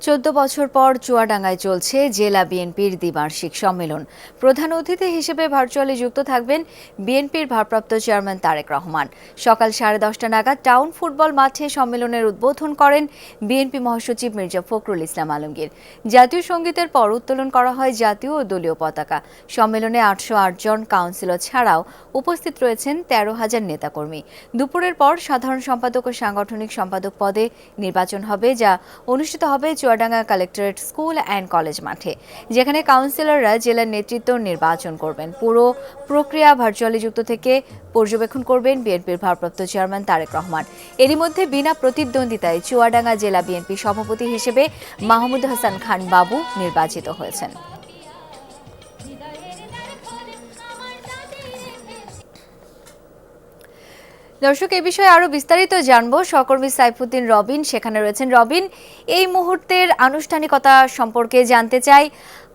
14 বছর পর চুয়াডাঙ্গায় চলছে জেলা বিএনপির দ্বিবার্ষিক সম্মেলন। প্রধান অতিথি হিসেবে ভার্চুয়ালি যুক্ত থাকবেন বিএনপির ভারপ্রাপ্ত চেয়ারম্যান তারেক রহমান। সকাল 10:30 নাগাদ টাউন ফুটবল মাঠে সম্মেলনের উদ্বোধন করেন বিএনপি মহাসচিব মির্জা ফখরুল ইসলাম আলমগীর। জাতীয় সঙ্গীতের পর উত্তোলন করা হয় জাতীয় ও দলীয় পতাকা। সম্মেলনে 808 জন কাউন্সিলর ছাড়াও উপস্থিত রয়েছেন 13,000 নেতাকর্মী। দুপুরের পর সাধারণ সম্পাদক ও সাংগঠনিক সম্পাদক পদে নির্বাচন হবে, যা অনুষ্ঠিত হবে Chuadanga collectorate school and college মাঠে, যেখানে কাউন্সিলররা জেলার নেতৃত্ব নির্বাচন করবেন। পুরো প্রক্রিয়া ভার্চুয়ালি যুক্ত থেকে পর্যবেক্ষণ করবেন বিএনপির ভারপ্রাপ্ত চেয়ারম্যান তারেক রহমান। এরই মধ্যে বিনা প্রতিদ্বন্দ্বিতায় চুয়াডাঙ্গা জেলা বিএনপি সভাপতি হিসেবে মাহমুদ হাসান খান বাবু নির্বাচিত হয়েছেন। দর্শক, এই বিষয়ে আরো বিস্তারিত জানবো। সহকর্মী সাইফুদ্দিন রবিন সেখানে রয়েছেন। রবিন, এই মুহূর্তের আনুষ্ঠানিকতা সম্পর্কে জানতে চাই,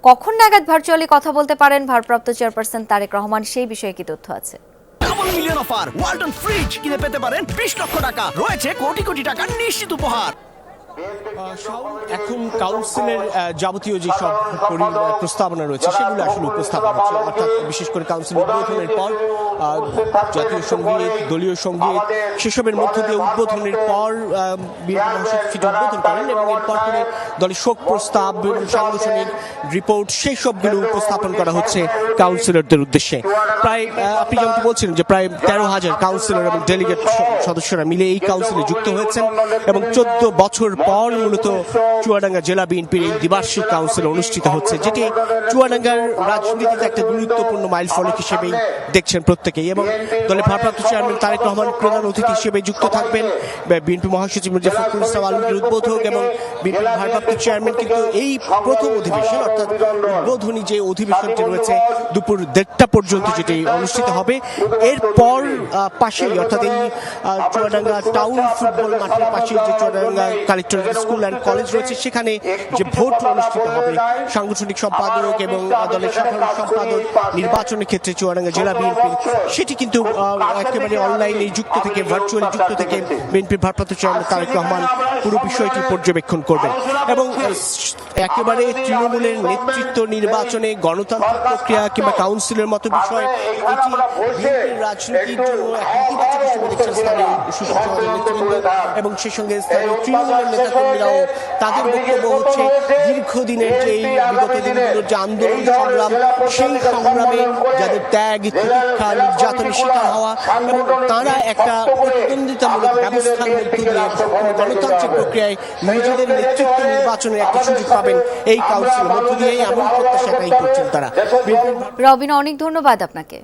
কখন নাগাদ ভার্চুয়ালি কথা বলতে পারেন ভারপ্রাপ্ত চেয়ারপারসন তারেক রহমান, সেই বিষয়ে কি তথ্য আছে? Double million offer, Walton fridge কিনে পেতে পারেন 20 লক্ষ টাকা, রয়েছে কোটি কোটি টাকার নিশ্চিত উপহার। এখন কাউন্সিলের যাবতীয় যে সব প্রস্তাবনা রয়েছে সেগুলো আসলে উপস্থাপন হচ্ছে, অর্থাৎ বিশেষ করে কাউন্সিল উদ্বোধনের পর জাতীয় সঙ্গীত, দলীয় সঙ্গীত, সেসবের মধ্য দিয়ে উদ্বোধনের পর বিএনপি মহাসচিব উদ্বোধন করেন এবং এরপর করে দলের শোক প্রস্তাব, সাংগঠনিক রিপোর্ট সেই সবগুলো উপস্থাপন করা হচ্ছে কাউন্সিলরদের উদ্দেশ্যে। প্রায় আপনি যেমন বলছিলেন যে প্রায় 13,000 কাউন্সিলর এবং ডেলিগেট সদস্যরা মিলে এই কাউন্সিলে যুক্ত হয়েছেন এবং 14 বছর পর মূলত চুয়াডাঙ্গা জেলা বিএনপির এই দ্বিবার্ষিক কাউন্সিল অনুষ্ঠিত হচ্ছে, যেটি চুয়াডাঙ্গার রাজনীতিতে একটা গুরুত্বপূর্ণ মাইলফলক হিসেবেই দেখছেন প্রত্যেকেই। এবং দলের ভারপ্রাপ্ত চেয়ারম্যান তারেক রহমান প্রধান অতিথি হিসেবে যুক্ত থাকবেন। বিএনপি মহাসচিব মির্জা ফখরুল ইসলাম আলমগীর উদ্বোধক এবং বিএনপির ভারপ্রাপ্ত চেয়ারম্যান কিন্তু এই প্রথম অধিবেশন, অর্থাৎ উদ্বোধনী যে অধিবেশনটি রয়েছে দুপুর 1:30 পর্যন্ত যেটি অনুষ্ঠিত হবে। এরপর পাশেই, অর্থাৎ এই চুয়াডাঙ্গা টাউন ফুটবল মাঠের পাশে যে Chuadanga collectorate school and college রয়েছে, সেখানে যে ভোট অনুষ্ঠিত হবে সাংগঠনিক সম্পাদক এবং দলের সাধারণ সম্পাদক নির্বাচনের ক্ষেত্রে চুয়াডাঙ্গা জেলা বিএনপির, সেটি কিন্তু একেবারে অনলাইনে যুক্ত থেকে, ভার্চুয়ালি যুক্ত থেকে বিএনপির ভারপ্রাপ্ত চেয়ারম্যান তারেক রহমান পুরো বিষয়টি পর্যবেক্ষণ করবেন। এবং একেবারে তৃণমূলের নেতৃত্ব নির্বাচনে গণতান্ত্রিক প্রক্রিয়া কিংবা কাউন্সিলের মতো বিষয়, এটি বিএনপির রাজনীতির জন্য এক ইতিবাচক হিসেবে দেখছেন স্থানীয় সুশাসনের নেতৃবৃন্দ এবং সেই সঙ্গে স্থানীয় তৃণমূলের নেতাকর্মীরাও। তাদের বক্তব্য হচ্ছে দীর্ঘদিনের যে বিগত দিনগুলোর যে আন্দোলন সংগ্রাম, সেই সংগ্রামে যাদের ত্যাগ, তিতিক্ষা, নির্যাতনের শিকার হওয়া এবং তারা একটা প্রতিদ্বন্দ্বিতামূলক ব্যবস্থার মধ্য দিয়ে গণতান্ত্রিক প্রক্রিয়ায় নিজেদের নেতৃত্ব নির্বাচনের একটা সুযোগ পাবেন এই কাউন্সিলের মধ্য দিয়ে, এমন প্রত্যাশাটাই করছেন তারা। রবিন, অনেক ধন্যবাদ আপনাকে।